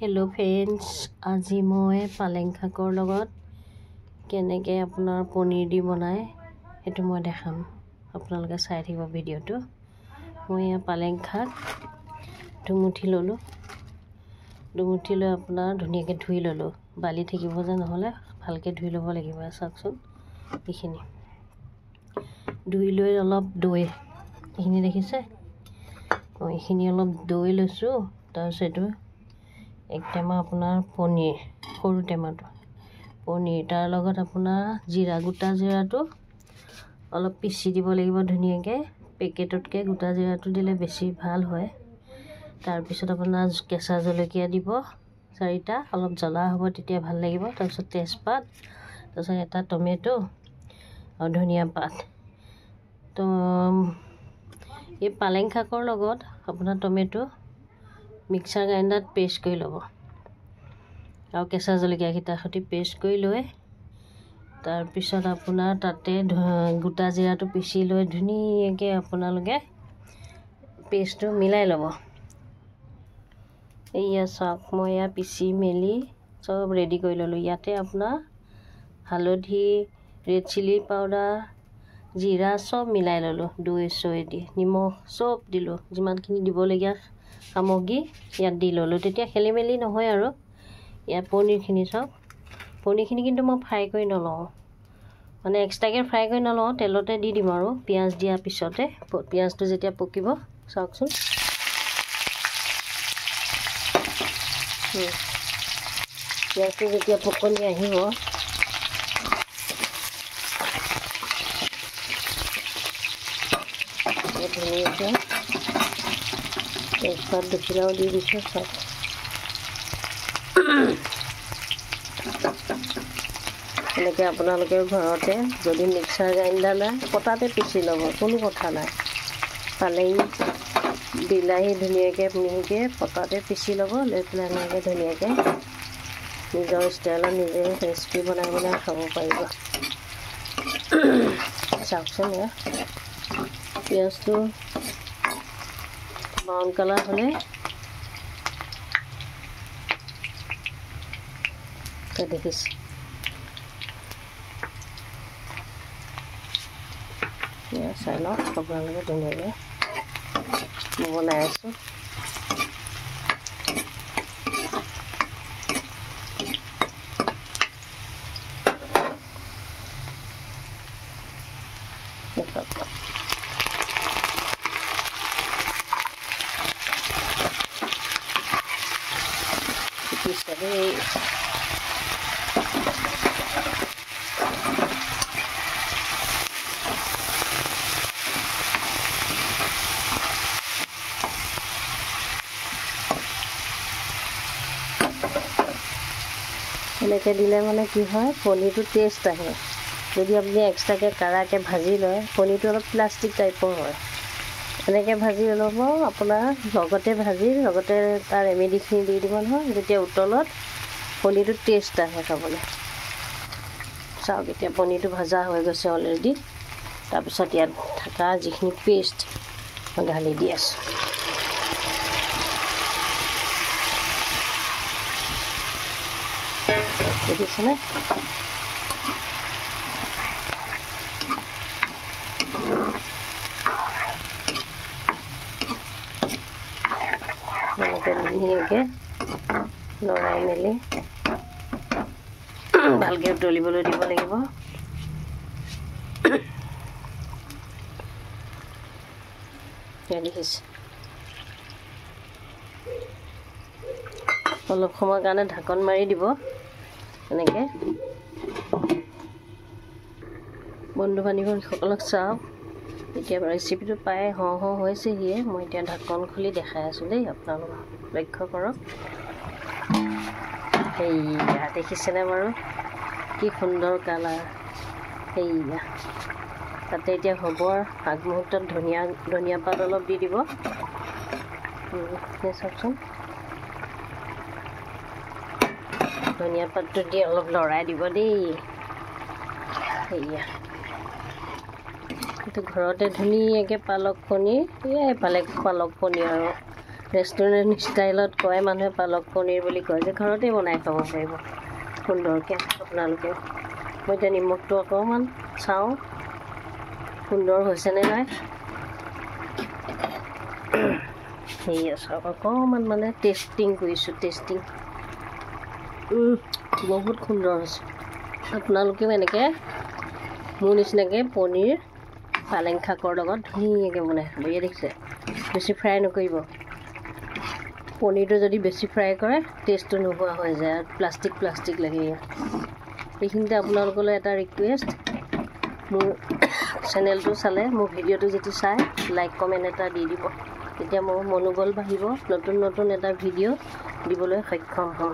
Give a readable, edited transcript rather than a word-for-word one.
Hello friends, আজি মই পালেং শাকৰ লগত কেনেকৈ আপোনাৰ পনীৰ দি বনায় সেইটো মই দেখাম। আপোনালোকে চাই থাকিব ভিডিঅ'টো। মই পালেং শাক দুমুঠি ল'লোঁ। দুমুঠি লৈ আপোনাৰ ধুনীয়াকৈ ধুই ল'লোঁ। বালি থাকিব যে, নহ'লে ভালকৈ ধুই ল'ব লাগিব। চাওকচোন এইখিনি ধুই লৈ অলপ দৈ, এইখিনি দেখিছে, এইখিনি অলপ দৈ লৈছোঁ। তাৰপিছত এইটো এক টেমা আপোনাৰ পনীৰ, সৰু টেমাটো পনীৰ, তাৰ লগত আপোনাৰ জিৰা, গোটা জিৰাটো অলপ পিচি দিব লাগিব ধুনীয়াকৈ। পেকেটতকৈ গোটা জিৰাটো দিলে বেছি ভাল হয়। তাৰপিছত আপোনাৰ কেঁচা জলকীয়া দিব 4টা, অলপ জ্বলা হ'ব তেতিয়া ভাল লাগিব। তাৰপিছত তেজপাত, তাৰপিছত এটা টমেটো আৰু ধনিয়া পাত। তো এই পালেং শাকৰ লগত আপোনাৰ টমেটো মিক্সাৰ গ্ৰাইণ্ডাৰত পেষ্ট কৰি ল'ব আৰু কেঁচা জলকীয়াকেইটাৰ সৈতে পেষ্ট কৰি লৈ তাৰপিছত আপোনাৰ তাতে গোটা জিৰাটো পিচি লৈ ধুনীয়াকৈ আপোনালোকে পেষ্টটো মিলাই ল'ব। এইয়া চাওক, মই এয়া পিচি মেলি চব ৰেডি কৰি ল'লোঁ। ইয়াতে আপোনাৰ হালধি, ৰেড চিলি পাউডাৰ, জিৰা চব মিলাই ল'লোঁ। দৈ চৈ দি নিমখ চব দিলোঁ, যিমানখিনি দিবলগীয়া সামগ্ৰী ইয়াত দি ল'লোঁ। তেতিয়া খেলি মেলি নহয় আৰু। ইয়াত পনীৰখিনি চাওক, পনীৰখিনি কিন্তু মই ফ্ৰাই কৰি নলওঁ, মানে এক্সট্ৰাকৈ ফ্ৰাই কৰি নলওঁ, তেলতে দি দিম আৰু পিঁয়াজ দিয়াৰ পিছতে। পিঁয়াজটো যেতিয়া পকিব চাওকচোন, পিঁয়াজটো যেতিয়া পকনি আহিব ধুনীয়াকৈ তেজপাত দুখিলাও দি দিছোঁ। চাওক এনেকৈ আপোনালোকে ঘৰতে যদি মিক্সাৰ গ্ৰাইণ্ডাৰ নাই, পটাতে পিচি ল'ব, কোনো কথা নাই। পালেং, বিলাহী ধুনীয়াকৈ মিহিকৈ পটাতে পিচি ল'ব। লৈ পেলাই এনেকৈ ধুনীয়াকৈ নিজৰ ষ্টাইলত নিজে ৰেচিপি বনাই বনাই খাব পাৰিব। চাওকচোন, এয়া পিঁয়াজটো ব্ৰাউন কালাৰ হ'লে দেখিছে, চাই লওক আপোনালোকে ধুনীয়াকৈ মই বনাই আছোঁ। এনেকৈ দিলে মানে কি হয়, পনীৰটো টেষ্ট আহে। যদি আপুনি এক্সট্ৰাকৈ কাঢ়াকৈ ভাজি লয়, পনীৰটো অলপ প্লাষ্টিক টাইপৰ হয়। এনেকৈ ভাজি ল'ব, আপোনাৰ লগতে ভাজি লগতে তাৰ ৰেমেডিখিনি দি দিব নহয়, যেতিয়া উতলত পনীৰটো টেষ্ট আহে খাবলৈ। চাওক, এতিয়া পনীৰটো ভজা হৈ গৈছে অলৰেডি। তাৰপিছত ইয়াত থকা যিখিনি পেষ্ট মই ঢালি দি আছোঁ। দেখিছেনে? এনেকৈ ধুনীয়াকৈ লৰাই মেলি ভালকৈ উতলিবলৈ দিব লাগিব। দেখিছে, অলপ সময়ৰ কাৰণে ঢাকন মাৰি দিব। এনেকৈ বন্ধু বান্ধৱীসকলক চাওক, এতিয়া ৰেচিপিটো প্ৰায় হওঁ হৈছেহিয়ে। মই এতিয়া ঢাকন খুলি দেখাই আছোঁ দেই, আপোনালোকক লক্ষ্য কৰক। সেয়া দেখিছেনে বাৰু, কি সুন্দৰ কালাৰ। সেয়া তাতে এতিয়া হ'ব আগমুহূৰ্তত ধনিয়া পাত অলপ দি দিব। চাওকচোন, ধনিয়া পাতটো দি অলপ লৰাই দিব দেই। সেয়া এইটো ঘৰতে ধুনীয়াকৈ পালক পনীৰ, এয়াই পালক পনীৰ আৰু ৰেষ্টুৰেণ্ট ষ্টাইলত কয় মানুহে পালক পনীৰ বুলি কয় যে ঘৰতে বনাই খাব পাৰিব সুন্দৰকৈ আপোনালোকে। মই এতিয়া নিমখটো অকণমান চাওঁ সুন্দৰ হৈছেনে নাই। সেয়া চাওক অকণমান মানে টেষ্টিং কৰিছোঁ বহুত সুন্দৰ হৈছে। আপোনালোকেও এনেকৈ মোৰ নিচিনাকৈ পনীৰ পালেং শাকৰ লগত ধুনীয়াকৈ বনাই খাব। এয়া দেখিছে বেছি ফ্ৰাই নকৰিব। পনীৰটো যদি বেছি ফ্ৰাই কৰে টেষ্টটো নোহোৱা হৈ যায় আৰু প্লাষ্টিক লাগে। এইখিনিতে আপোনালোকলৈ এটা ৰিকুৱেষ্ট, মোৰ চেনেলটো চালে মোৰ ভিডিঅ'টো যদি চাই লাইক কমেণ্ট এটা দি দিব, তেতিয়া মোৰ মনোবল বাঢ়িব, নতুন এটা ভিডিঅ' দিবলৈ সক্ষম হ'ম।